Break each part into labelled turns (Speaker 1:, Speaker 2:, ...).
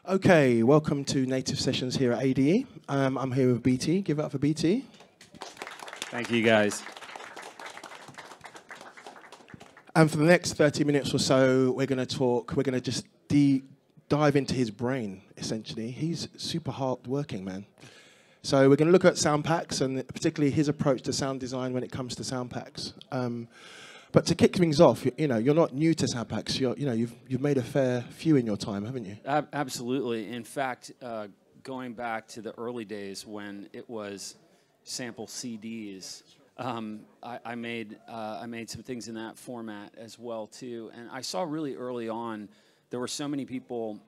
Speaker 1: Okay, welcome to Native Sessions here at ADE. I'm here with BT. Give it up for BT.
Speaker 2: Thank you, guys.
Speaker 1: And for the next 30 minutes or so, we're going to just dive into his brain, essentially. He's super hard-working, man. So we're going to look at sound packs and particularly his approach to sound design when it comes to sound packs. But to kick things off, you're not new to sound packs. You've made a fair few in your time, haven't you?
Speaker 2: Absolutely. In fact, going back to the early days when it was sample CDs, I made some things in that format as well too. And I saw really early on there were so many people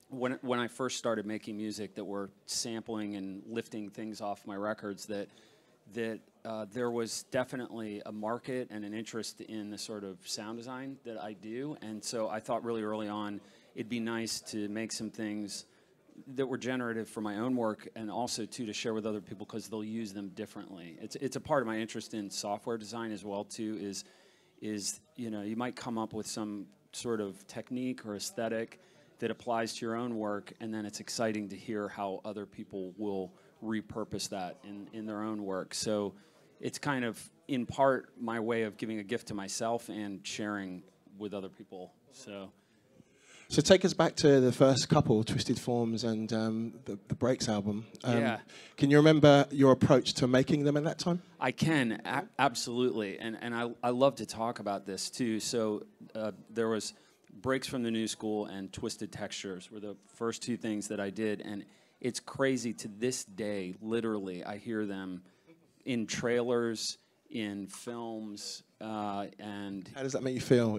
Speaker 2: when I first started making music that were sampling and lifting things off my records that there was definitely a market and an interest in the sort of sound design that I do. And so I thought really early on it'd be nice to make some things that were generative for my own work and also too to share with other people because they'll use them differently. It's a part of my interest in software design as well too is you might come up with some sort of technique or aesthetic that applies to your own work, and then it's exciting to hear how other people will repurpose that in their own work. So it's kind of, in part, my way of giving a gift to myself and sharing with other people.
Speaker 1: So take us back to the first couple, Twisted Forms and the Breaks album.
Speaker 2: Yeah.
Speaker 1: Can you remember your approach to making them at that time?
Speaker 2: I can, absolutely. And I love to talk about this, too. So there was Breaks from the New School and Twisted Textures were the first two things that I did. And it's crazy to this day, literally, I hear them in trailers, in films, and...
Speaker 1: How does that make you feel?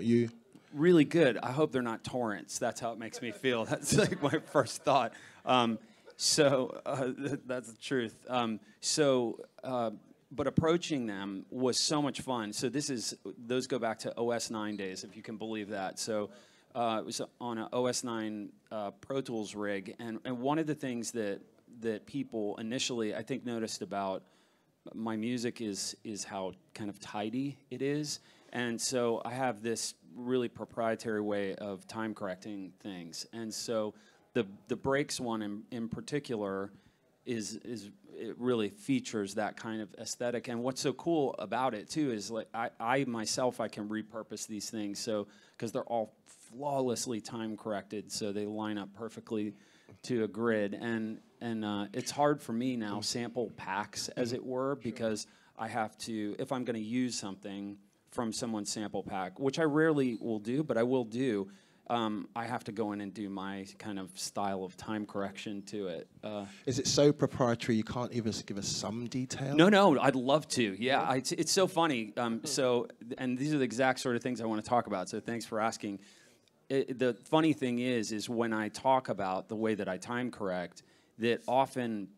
Speaker 2: Really good. I hope they're not torrents. That's how it makes me feel. That's like my first thought. That's the truth. But approaching them was so much fun. So those go back to OS 9 days, if you can believe that. So it was on an OS 9 Pro Tools rig, and one of the things that people initially I think noticed about my music is how kind of tidy it is. And so I have this really proprietary way of time correcting things. And so the Breaks one in particular it really features that kind of aesthetic. And what's so cool about it too is like I myself can repurpose these things so because they're all flawlessly time corrected, so they line up perfectly to a grid. And it's hard for me now, sample packs as it were, because I have to, if I'm going to use something from someone's sample pack, which I rarely will do, but I will do, I have to go in and do my kind of style of time correction to it.
Speaker 1: Is it so proprietary you can't even give us some detail?
Speaker 2: No, I'd love to. Yeah, it's so funny. And these are the exact sort of things I want to talk about, so thanks for asking. The funny thing is when I talk about the way that I time correct, that often,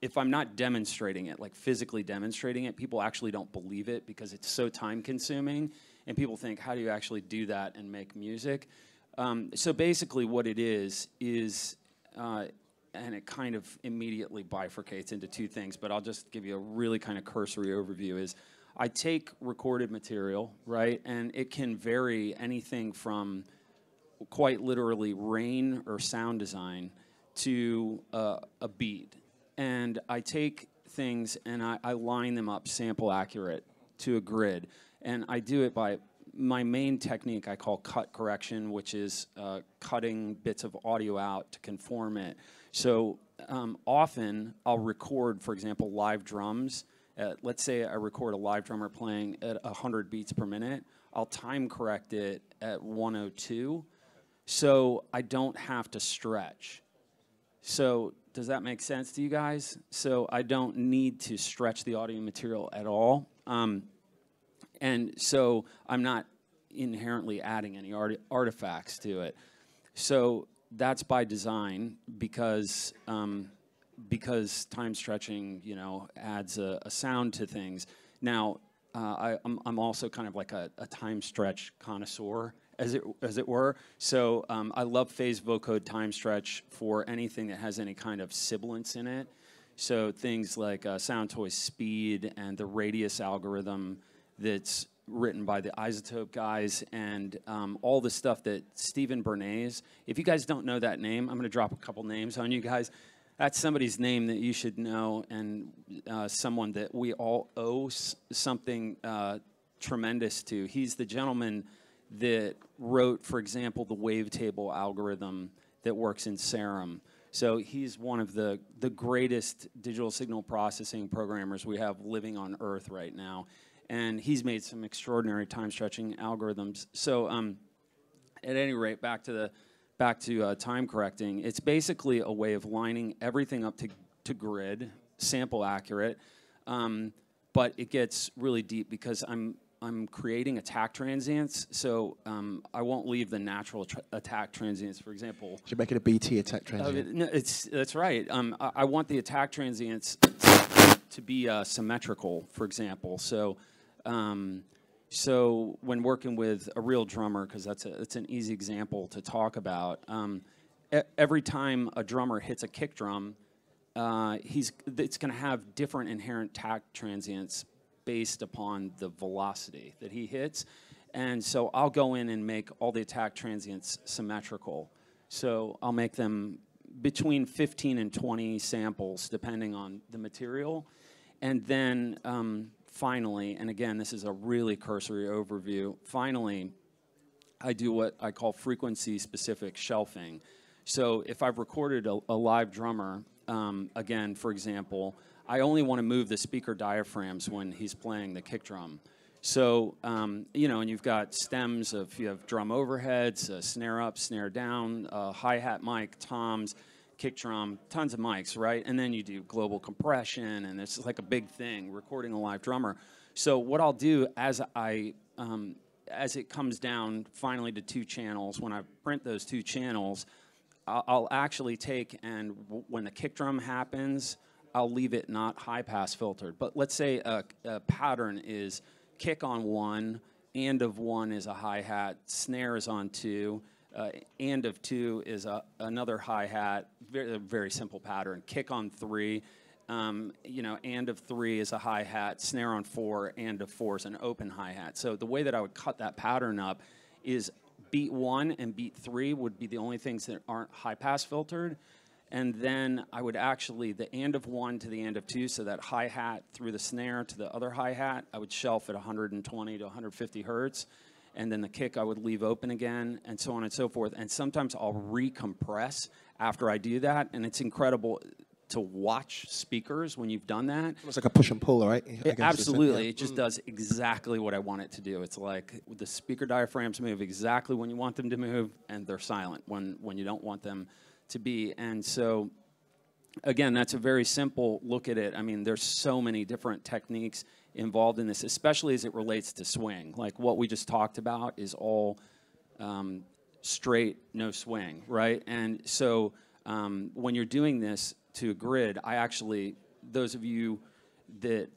Speaker 2: if I'm not demonstrating it, like physically demonstrating it, people actually don't believe it because it's so time-consuming, and people think, how do you actually do that and make music? So basically what it is, and it kind of immediately bifurcates into two things, but I'll just give you a really kind of cursory overview, is I take recorded material, right, and it can vary anything from quite literally rain or sound design to a beat. And I take things and I line them up sample accurate to a grid. And I do it by my main technique I call cut correction, which is cutting bits of audio out to conform it. So often I'll record, for example, live drums. Let's say I record a live drummer playing at 100 beats per minute. I'll time correct it at 102, so I don't have to stretch. So does that make sense to you guys? So I don't need to stretch the audio material at all. And so I'm not inherently adding any artifacts to it. So that's by design because time stretching, adds a sound to things. Now, I'm also kind of like a time stretch connoisseur, as it were. So I love phase vocode time stretch for anything that has any kind of sibilance in it. So things like Soundtoys speed and the radius algorithm that's written by the Isotope guys, and all the stuff that Stephen Bernays. If you guys don't know that name, I'm going to drop a couple names on you guys. That's somebody's name that you should know, and someone that we all owe something tremendous to. He's the gentleman that wrote, for example, the wavetable algorithm that works in Serum. So he's one of the greatest digital signal processing programmers we have living on Earth right now. And he's made some extraordinary time-stretching algorithms. So at any rate, back to time correcting, it's basically a way of lining everything up to grid, sample accurate, but it gets really deep because I'm creating attack transients, so I won't leave the natural attack transients. For example,
Speaker 1: should make it a BT attack transient.
Speaker 2: No, that's right. I want the attack transients to be symmetrical. For example, so when working with a real drummer, because that's an easy example to talk about. Every time a drummer hits a kick drum, it's going to have different inherent attack transients based upon the velocity that he hits. And so I'll go in and make all the attack transients symmetrical. So I'll make them between 15 and 20 samples, depending on the material. And then finally, and again, this is a really cursory overview, finally, I do what I call frequency-specific shelving. So if I've recorded a live drummer, again, for example, I only want to move the speaker diaphragms when he's playing the kick drum. So, you know, and you've got stems you have drum overheads, snare up, snare down, hi-hat mic, toms, kick drum, tons of mics, right? And then you do global compression, and it's like a big thing, recording a live drummer. So what I'll do as it comes down finally to 2 channels, when I print those 2 channels, I'll actually take and when the kick drum happens, I'll leave it not high-pass filtered. But let's say a pattern is kick on 1, and of 1 is a hi-hat, snare is on 2, and of 2 is another hi-hat, very simple pattern. Kick on 3, you know, and of 3 is a hi-hat, snare on 4, and of 4 is an open hi-hat. So the way that I would cut that pattern up is beat 1 and beat 3 would be the only things that aren't high-pass filtered. And then I would actually, the and of 1 to the and of 2, so that hi-hat through the snare to the other hi-hat, I would shelf at 120 to 150 hertz. And then the kick I would leave open again, and so on and so forth. And sometimes I'll recompress after I do that, and it's incredible to watch speakers when you've done that.
Speaker 1: It's like a push and pull, right?
Speaker 2: Absolutely. It just does exactly what I want it to do. It's like the speaker diaphragms move exactly when you want them to move, and they're silent when you don't want them to be. And so, again, that's a very simple look at it. I mean, there's so many different techniques involved in this, especially as it relates to swing. Like what we just talked about is all straight, no swing, right? And so when you're doing this to a grid, those of you that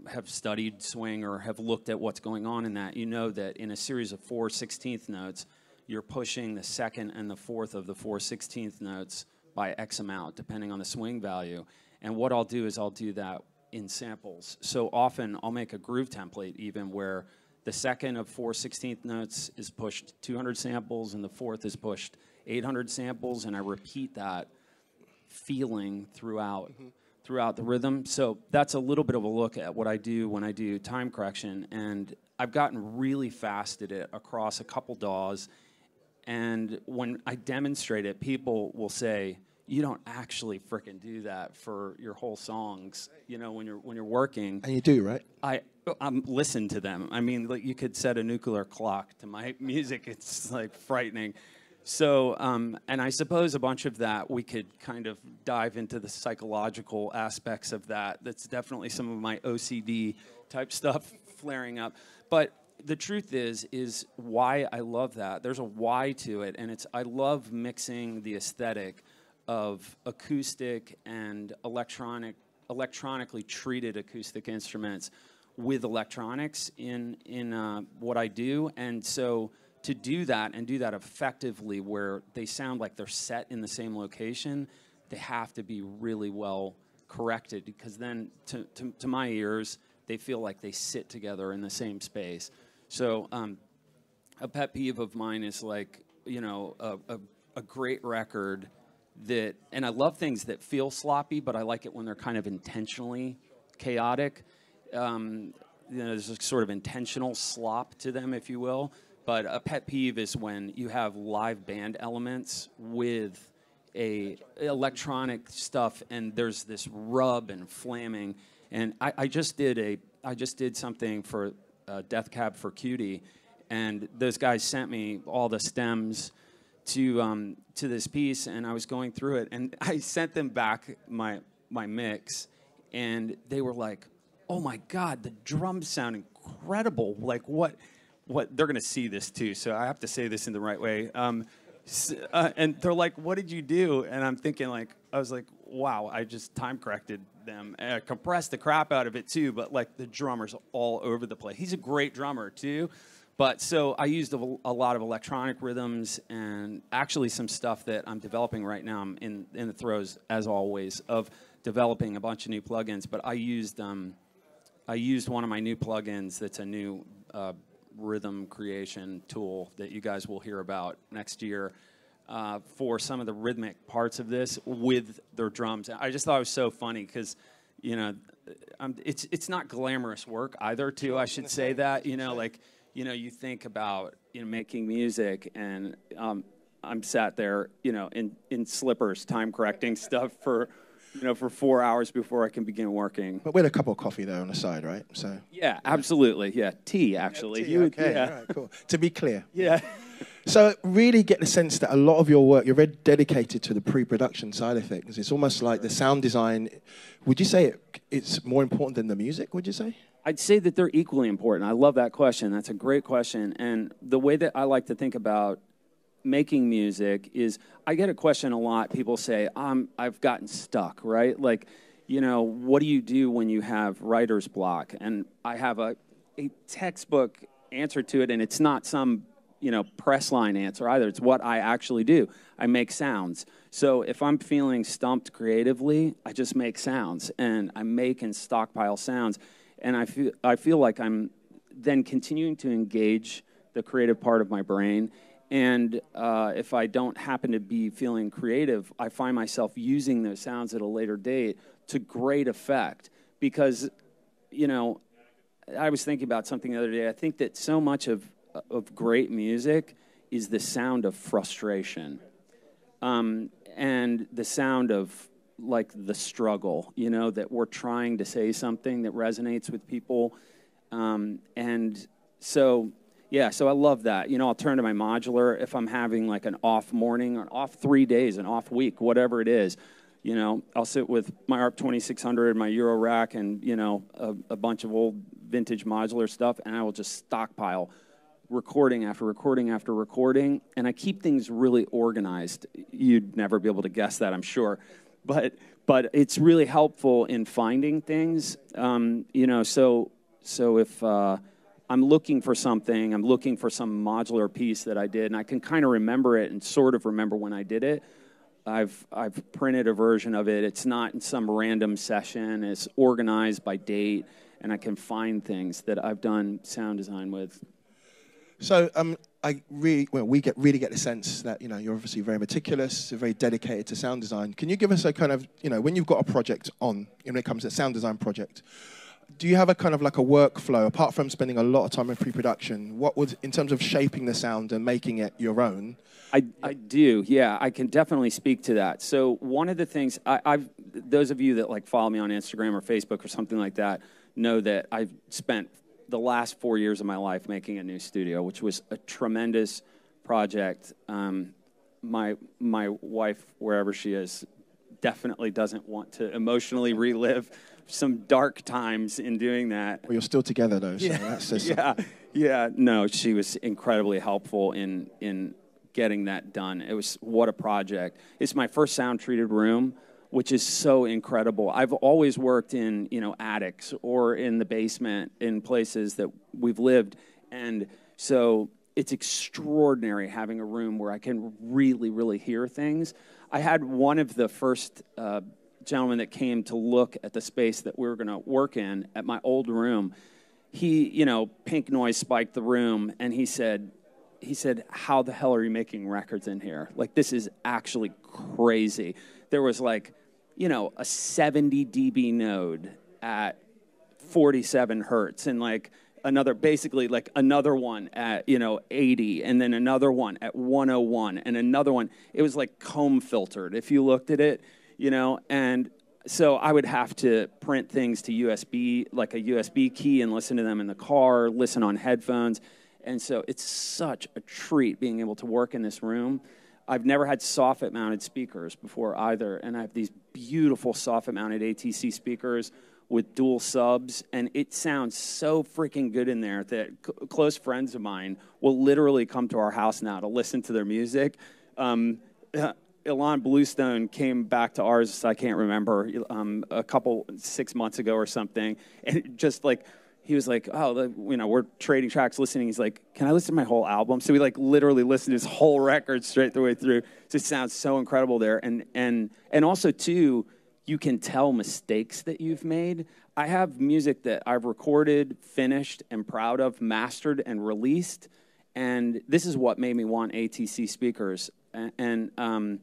Speaker 2: have studied swing or have looked at what's going on in that, you know that in a series of 4 16th notes, you're pushing the 2nd and the 4th of the 4 16th notes by X amount, depending on the swing value. And what I'll do is I'll do that in samples. So often I'll make a groove template even where the 2nd of 4 16th notes is pushed 200 samples and the 4th is pushed 800 samples, and I repeat that feeling throughout the rhythm. So that's a little bit of a look at what I do when I do time correction, and I've gotten really fast at it across a couple DAWs. And when I demonstrate it, people will say, "You don't actually frickin' do that for your whole songs, you know, when you're working." And
Speaker 1: you do, right?
Speaker 2: I'm listen to them. I mean, like, you could set a nuclear clock to my music. It's like frightening. So, and I suppose a bunch of that we could kind of dive into the psychological aspects of that. That's definitely some of my OCD type stuff flaring up. But the truth is why I love that. There's a why to it, and I love mixing the aesthetic of acoustic and electronically treated acoustic instruments with electronics in what I do. And so to do that and do that effectively where they sound like they're set in the same location, they have to be really well corrected, because then to my ears, they feel like they sit together in the same space. So a pet peeve of mine is like, you know, a great record that, and I love things that feel sloppy, but I like it when they're kind of intentionally chaotic. You know, there's a sort of intentional slop to them, if you will. But a pet peeve is when you have live band elements with a electronic stuff, and there's this rub and flamming. And I just did something for Death Cab for Cutie, and those guys sent me all the stems to this piece, and I was going through it, and I sent them back my mix, and they were like, "Oh my God, the drums sound incredible! Like what?" They're gonna see this too, so I have to say this in the right way. And they're like, "What did you do?" And I'm thinking, like, I was like, "Wow, I just time corrected them, and I compressed the crap out of it too." But like the drummer's all over the place. He's a great drummer too. But so I used a lot of electronic rhythms and actually some stuff that I'm developing right now. I'm in the throes, as always, of developing a bunch of new plugins. But I used one of my new plugins that's a new rhythm creation tool that you guys will hear about next year for some of the rhythmic parts of this with their drums. I just thought it was so funny because, you know, it's not glamorous work either, too. I should say that, you know, like, you know, you think about, you know, making music, and I'm sat there, you know, in slippers, time correcting stuff for, you know, for 4 hours before I can begin working.
Speaker 1: But with a cup of coffee there on the side, right? So.
Speaker 2: Yeah, absolutely. Yeah, tea actually.
Speaker 1: Yeah, tea, okay, yeah. All right, cool. To be clear.
Speaker 2: Yeah.
Speaker 1: So really get the sense that a lot of your work, you're very dedicated to the pre-production side of things. It's almost like the sound design. Would you say it's more important than the music, would you say?
Speaker 2: I'd say that they're equally important. I love that question. That's a great question. And the way that I like to think about making music is, I get a question a lot. People say, I've gotten stuck, right? Like, you know, what do you do when you have writer's block? And I have a textbook answer to it, and it's not some, you know, press line answer either. It's what I actually do. I make sounds. So if I'm feeling stumped creatively, I just make sounds, and I make and stockpile sounds. And I feel like I'm then continuing to engage the creative part of my brain. And if I don't happen to be feeling creative, I find myself using those sounds at a later date to great effect. Because, you know, I was thinking about something the other day. I think that so much of great music is the sound of frustration. And the sound of, like, the struggle, you know, that we're trying to say something that resonates with people. And so... yeah, so I love that. You know, I'll turn to my modular if I'm having like an off morning or off 3 days, an off week, whatever it is. You know, I'll sit with my ARP 2600, my Euro rack, and, you know, a bunch of old vintage modular stuff, and I will just stockpile recording after recording after recording, and I keep things really organized. You'd never be able to guess that, I'm sure. But it's really helpful in finding things. You know, so if... I'm looking for something, I'm looking for some modular piece that I did, and I can kind of remember it and sort of remember when I did it. I've printed a version of it. It's not in some random session. It's organized by date, and I can find things that I've done sound design with.
Speaker 1: So we really get the sense that, you know, you're obviously very meticulous, you're very dedicated to sound design. Can you give us a kind of, you know, when you've got a project on, when it comes to a sound design project, do you have a kind of like a workflow, apart from spending a lot of time in pre-production, what would, in terms of shaping the sound and making it your own?
Speaker 2: I do, yeah. I can definitely speak to that. So one of the things, those of you that like follow me on Instagram or Facebook or something like that know that I've spent the last 4 years of my life making a new studio, which was a tremendous project. My wife, wherever she is, definitely doesn't want to emotionally relive some dark times in doing that.
Speaker 1: Well, you're still together, though, so
Speaker 2: yeah.
Speaker 1: that says
Speaker 2: something. Yeah, no, she was incredibly helpful in getting that done. It was, what a project. It's my first sound-treated room, which is so incredible. I've always worked in, you know, attics or in the basement in places that we've lived, and so it's extraordinary having a room where I can really, really hear things. I had one of the first gentlemen that came to look at the space that we were going to work in at my old room. he, pink noise spiked the room, and he said, how the hell are you making records in here? Like, this is actually crazy. There was like, a 70 dB node at 47 hertz, and like basically another one at, 80, and then another one at 101, and another one. It was like comb filtered if you looked at it, and so I would have to print things to USB, like a USB key, and listen to them in the car, listen on headphones. And so it's such a treat being able to work in this room. I've never had soffit-mounted speakers before either, and I have these beautiful soffit-mounted ATC speakers with dual subs, and it sounds so freaking good in there that close friends of mine will literally come to our house now to listen to their music. Ilan Bluestone came back to ours, I can't remember, 6 months ago or something, and just like, he was like, we're trading tracks, listening. He's like, can I listen to my whole album? So we literally listened to his whole record straight the way through. It just sounds so incredible there. And also, too, you can tell mistakes that you've made. I have music that I've recorded, finished, and proud of, mastered, and released. And this is what made me want ATC speakers. And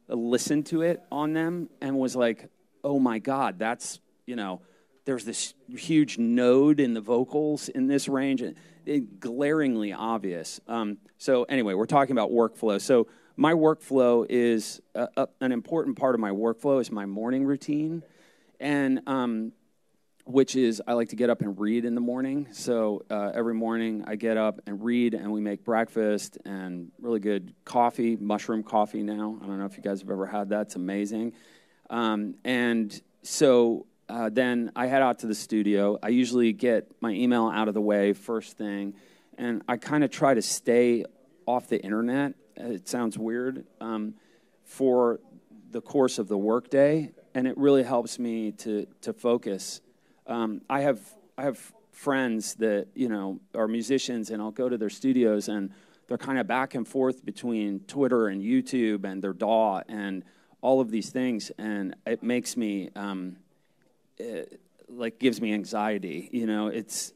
Speaker 2: listened to it on them and was like, oh, my God, that's, there's this huge node in the vocals in this range, and glaringly obvious. So anyway, we're talking about workflow. So my workflow is, an important part of my workflow is my morning routine, and which is I like to get up and read in the morning. So every morning I get up and read, and we make breakfast and really good coffee, mushroom coffee now. I don't know if you guys have ever had that. It's amazing. And so then I head out to the studio. I usually get my email out of the way first thing, and I kind of try to stay off the internet. It sounds weird, for the course of the workday, and it really helps me to focus. I have friends that are musicians, and I'll go to their studios, and they're kind of back and forth between Twitter and YouTube and their DAW and all of these things, and it makes me gives me anxiety. It's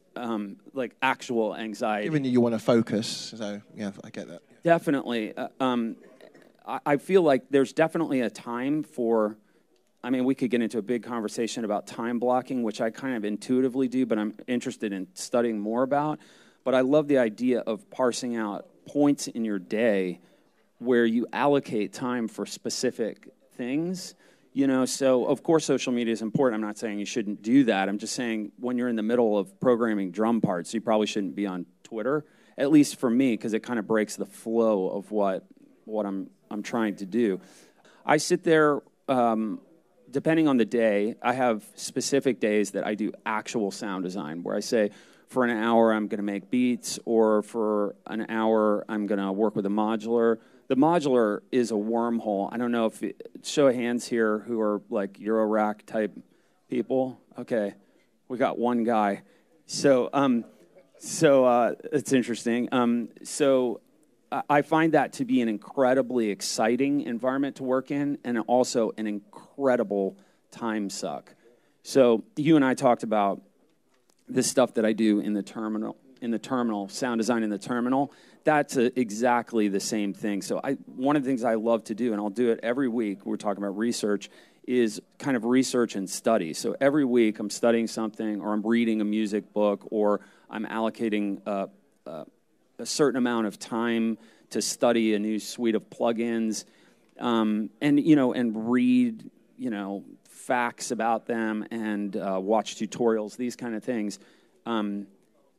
Speaker 2: like actual anxiety.
Speaker 1: Given you want to focus, so yeah, I get that.
Speaker 2: Definitely. I feel like there's definitely a time for, we could get into a big conversation about time blocking, which I kind of intuitively do, but I'm interested in studying more about. But I love the idea of parsing out points in your day where you allocate time for specific things. So of course social media is important. I'm not saying you shouldn't do that. I'm just saying when you're in the middle of programming drum parts, you probably shouldn't be on Twitter, at least for me, because it kind of breaks the flow of what I'm trying to do. I sit there, depending on the day. I have specific days that I do actual sound design, where I say, for an hour I'm going to make beats, or for an hour I'm going to work with a modular. The modular is a wormhole. I don't know if show of hands here who are like Eurorack type people. Okay, we got one guy. So it's interesting. So I find that to be an incredibly exciting environment to work in, and also an incredible time suck. So you and I talked about this stuff that I do in the terminal, sound design in the terminal. That's exactly the same thing. So one of the things I love to do, and I'll do it every week, we're talking about research, is kind of research and study. So every week I'm studying something, or I'm reading a music book, or I'm allocating a certain amount of time to study a new suite of plugins, and read, facts about them, and watch tutorials, these kind of things.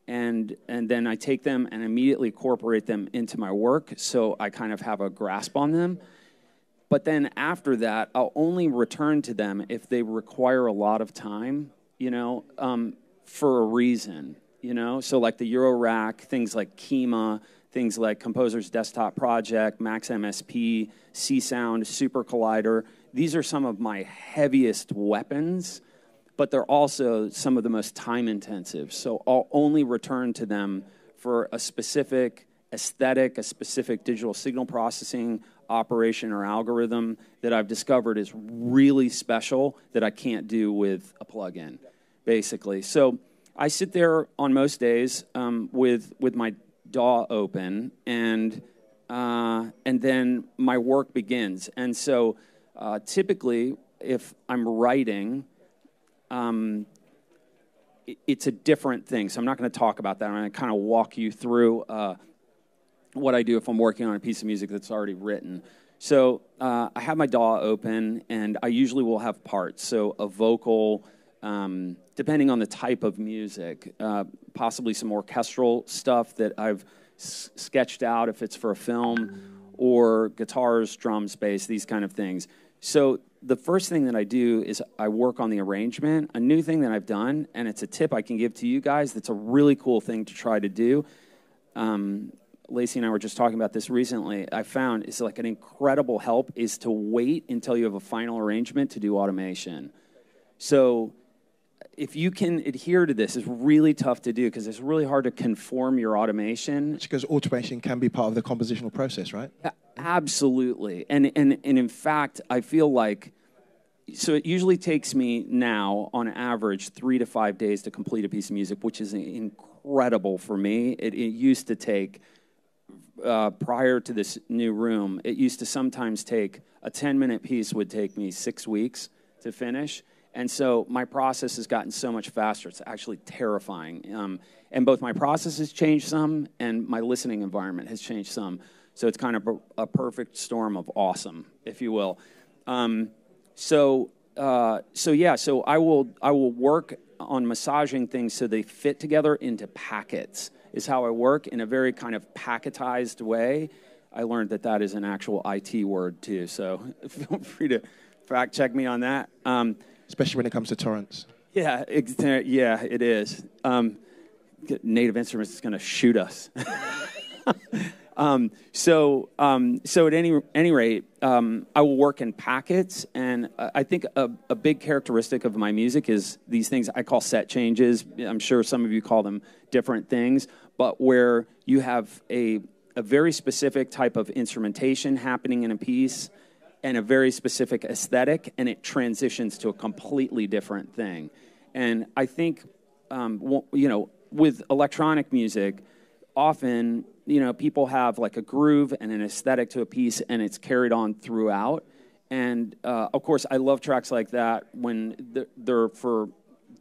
Speaker 2: And then I take them and immediately incorporate them into my work, so I kind of have a grasp on them. But then after that, I'll only return to them if they require a lot of time, for a reason, So like the Eurorack, things like Kima, things like Composer's Desktop Project, Max MSP, C-Sound, Super Collider. These are some of my heaviest weapons, but they're also some of the most time-intensive. So I'll only return to them for a specific aesthetic, a specific digital signal processing operation or algorithm that I've discovered is really special that I can't do with a plugin, basically. So I sit there on most days with my DAW open, and then my work begins. And so typically, if I'm writing, it's a different thing. So I'm not going to talk about that. I'm going to kind of walk you through what I do if I'm working on a piece of music that's already written. So I have my DAW open, and I usually will have parts. So a vocal, depending on the type of music, possibly some orchestral stuff that I've sketched out if it's for a film, or guitars, drums, bass, these kind of things. So the first thing that I do is I work on the arrangement. A new thing that I've done, and it's a tip I can give to you guys, that's a really cool thing to try to do. Lacey and I were just talking about this recently. I found it's like an incredible help is to wait until you have a final arrangement to do automation. So if you can adhere to this, it's really tough to do because it's really hard to conform your automation.
Speaker 1: Because automation can be part of the compositional process, right?
Speaker 2: Absolutely. And in fact, I feel like, so it usually takes me now, on average, 3 to 5 days to complete a piece of music, which is incredible for me. It used to take, prior to this new room, it used to sometimes take, a 10-minute piece would take me 6 weeks to finish. And so my process has gotten so much faster. It's actually terrifying. And both my process has changed some, and my listening environment has changed some. So it's kind of a perfect storm of awesome, if you will. So I will work on massaging things so they fit together into packets, is how I work, in a very kind of packetized way. I learned that is an actual IT word too, so feel free to fact check me on that.
Speaker 1: Especially when it comes to torrents.
Speaker 2: Yeah, it is. Native Instruments is going to shoot us. So at any rate, I will work in packets, and I think a big characteristic of my music is these things I call set changes. I'm sure some of you call them different things, but where you have a very specific type of instrumentation happening in a piece and a very specific aesthetic, and it transitions to a completely different thing. And I think, with electronic music, often, people have like a groove and an aesthetic to a piece, and it's carried on throughout. And of course, I love tracks like that when they're for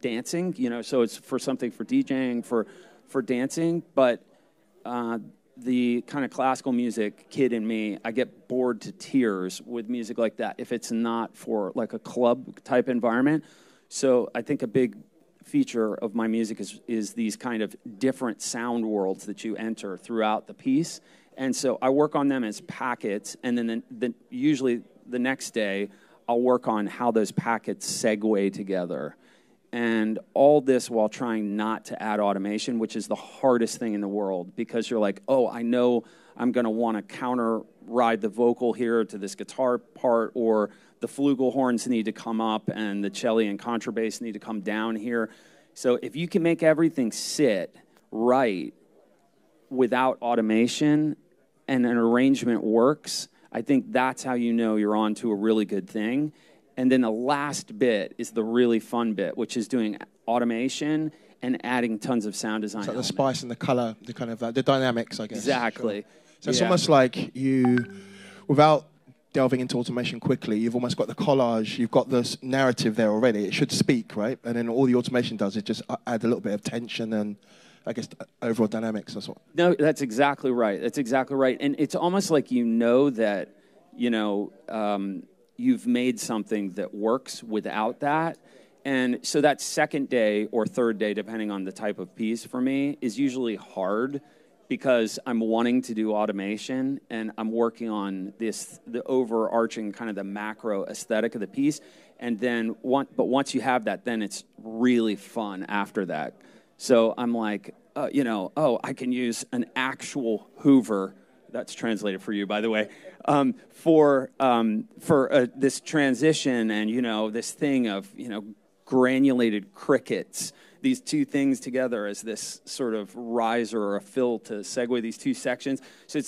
Speaker 2: dancing, so it's for something for DJing, for dancing. But the kind of classical music kid in me, I get bored to tears with music like that if it's not for like a club type environment. So I think a big feature of my music is these kind of different sound worlds that you enter throughout the piece. And so I work on them as packets, and then usually the next day I'll work on how those packets segue together. And all this while trying not to add automation, which is the hardest thing in the world, because you're like, oh, I know I'm going to want to counter ride the vocal here to this guitar part, or the flugelhorns need to come up and the cello and contrabass need to come down here. So if you can make everything sit right without automation and an arrangement works, I think that's how you know you're on to a really good thing. And then the last bit is the really fun bit, which is doing automation and adding tons of sound design.
Speaker 1: So the spice and the color, the kind of the dynamics, I guess.
Speaker 2: Exactly.
Speaker 1: Sure. So it's almost like you, without delving into automation quickly, you've almost got the collage, you've got this narrative there already. It should speak, right? And then all the automation does is just add a little bit of tension and, I guess, overall dynamics. That's what.
Speaker 2: No, that's exactly right. That's exactly right. And it's almost like that, you've made something that works without that. And so that second day or third day, depending on the type of piece for me, is usually hard because I'm wanting to do automation and I'm working on the overarching kind of the macro aesthetic of the piece. And then, but once you have that, then it's really fun after that. So I'm like, I can use an actual Hoover. That's translated for you, by the way, for this transition and, this thing of, granulated crickets, these two things together as this sort of riser or a fill to segue these two sections. So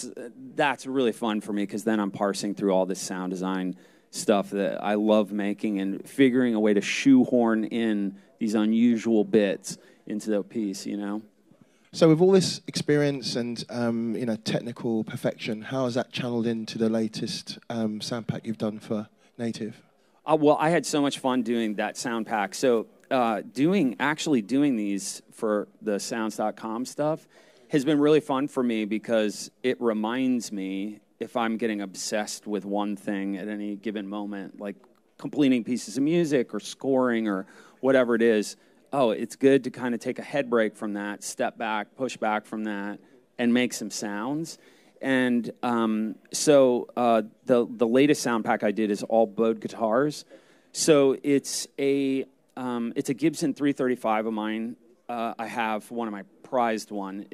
Speaker 2: that's really fun for me because then I'm parsing through all this sound design stuff that I love making and figuring a way to shoehorn in these unusual bits into the piece, you know.
Speaker 1: So with all this experience and technical perfection, how has that channeled into the latest sound pack you've done for Native?
Speaker 2: Well, I had so much fun doing that sound pack. So actually doing these for the sounds.com stuff has been really fun for me because it reminds me if I'm getting obsessed with one thing at any given moment, like completing pieces of music or scoring or whatever it is, it's good to kind of take a head break from that, step back, push back from that, and make some sounds. And so the latest sound pack I did is all bowed guitars. So it's a Gibson 335 of mine. I have one of my prized ones.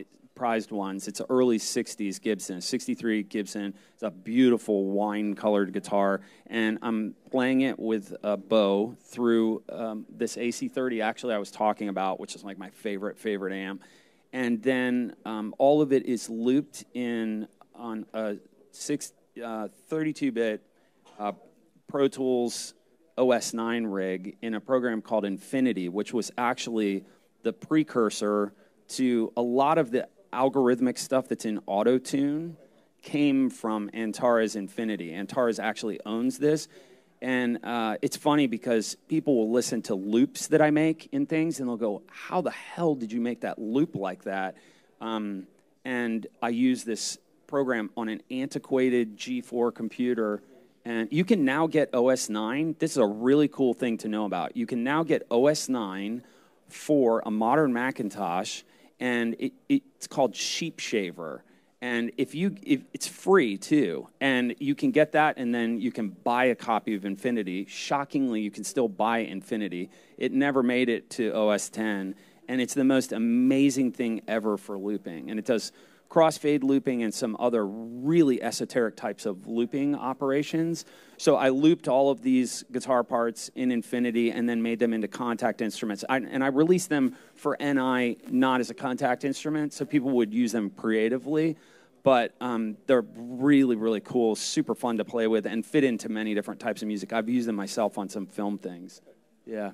Speaker 2: It's an early 60s Gibson, 63 Gibson. It's a beautiful wine-colored guitar, and I'm playing it with a bow through this AC30 actually I was talking about, which is like my favorite amp. And then all of it is looped in on a 32-bit Pro Tools OS9 rig in a program called Infinity, which was actually the precursor to a lot of the algorithmic stuff that's in Auto-Tune came from Antares Infinity. Antares actually owns this. And it's funny because people will listen to loops that I make in things, and they'll go, how the hell did you make that loop like that? And I use this program on an antiquated G4 computer. And you can now get OS9. This is a really cool thing to know about. You can now get OS9 for a modern Macintosh, and it's called Sheep Shaver. And if it's free too, and you can get that, and then you can buy a copy of Infinity. Shockingly, you can still buy Infinity. It never made it to OS 10, and it's the most amazing thing ever for looping. And it does crossfade looping and some other really esoteric types of looping operations. So I looped all of these guitar parts in Infinity and then made them into contact instruments. And I released them for NI not as a contact instrument, so people would use them creatively. But they're really, really cool, super fun to play with, and fit into many different types of music. I've used them myself on some film things. Yeah.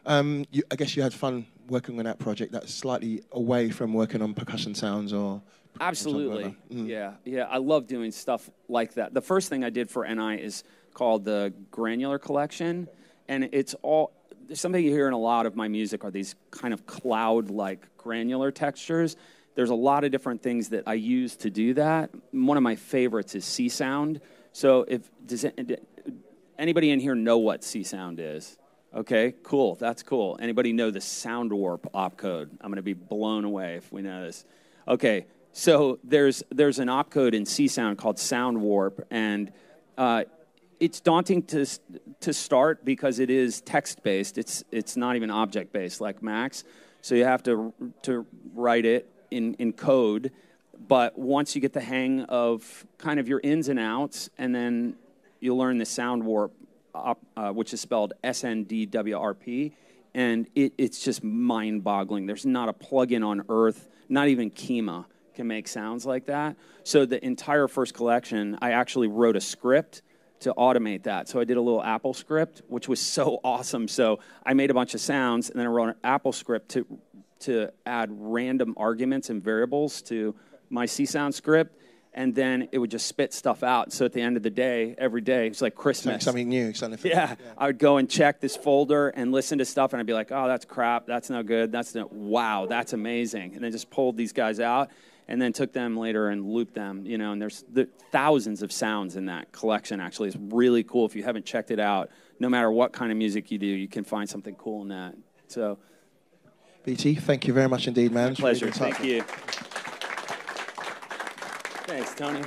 Speaker 1: I guess you had fun working on that project that's slightly away from working on percussion sounds or...
Speaker 2: Absolutely. Yeah. I love doing stuff like that. The first thing I did for NI is called the Granular Collection, and it's all... Something you hear in a lot of my music are these kind of cloud-like granular textures. There's a lot of different things that I use to do that. One of my favorites is C-Sound. So does anybody in here know what C-Sound is? Okay, cool. That's cool. Anybody know the Sound Warp opcode? I'm going to be blown away if we know this. Okay, so there's an opcode in C-Sound called Sound Warp, and it's daunting to start because it is text-based. It's not even object-based like Max. So you have to write it in code. But once you get the hang of kind of your ins and outs, and then you'll learn the Sound Warp, which is spelled SNDWRP, and it's just mind-boggling. There's not a plugin on earth, not even Kima, can make sounds like that. So the entire first collection, I actually wrote a script to automate that. So I did a little Apple script, which was so awesome. So I made a bunch of sounds, and then I wrote an Apple script to add random arguments and variables to my C-Sound script, and then it would just spit stuff out. So at the end of the day, every day, it's like Christmas.
Speaker 1: Something new.
Speaker 2: Yeah, I would go and check this folder and listen to stuff, and I'd be like, oh, that's crap, that's no good, wow, that's amazing. And then just pulled these guys out, and then took them later and looped them, and there's thousands of sounds in that collection, actually. It's really cool. If you haven't checked it out, no matter what kind of music you do, you can find something cool in that. So,
Speaker 1: BT, thank you very much indeed, man.
Speaker 2: My pleasure. Thank you. Thanks, Tony.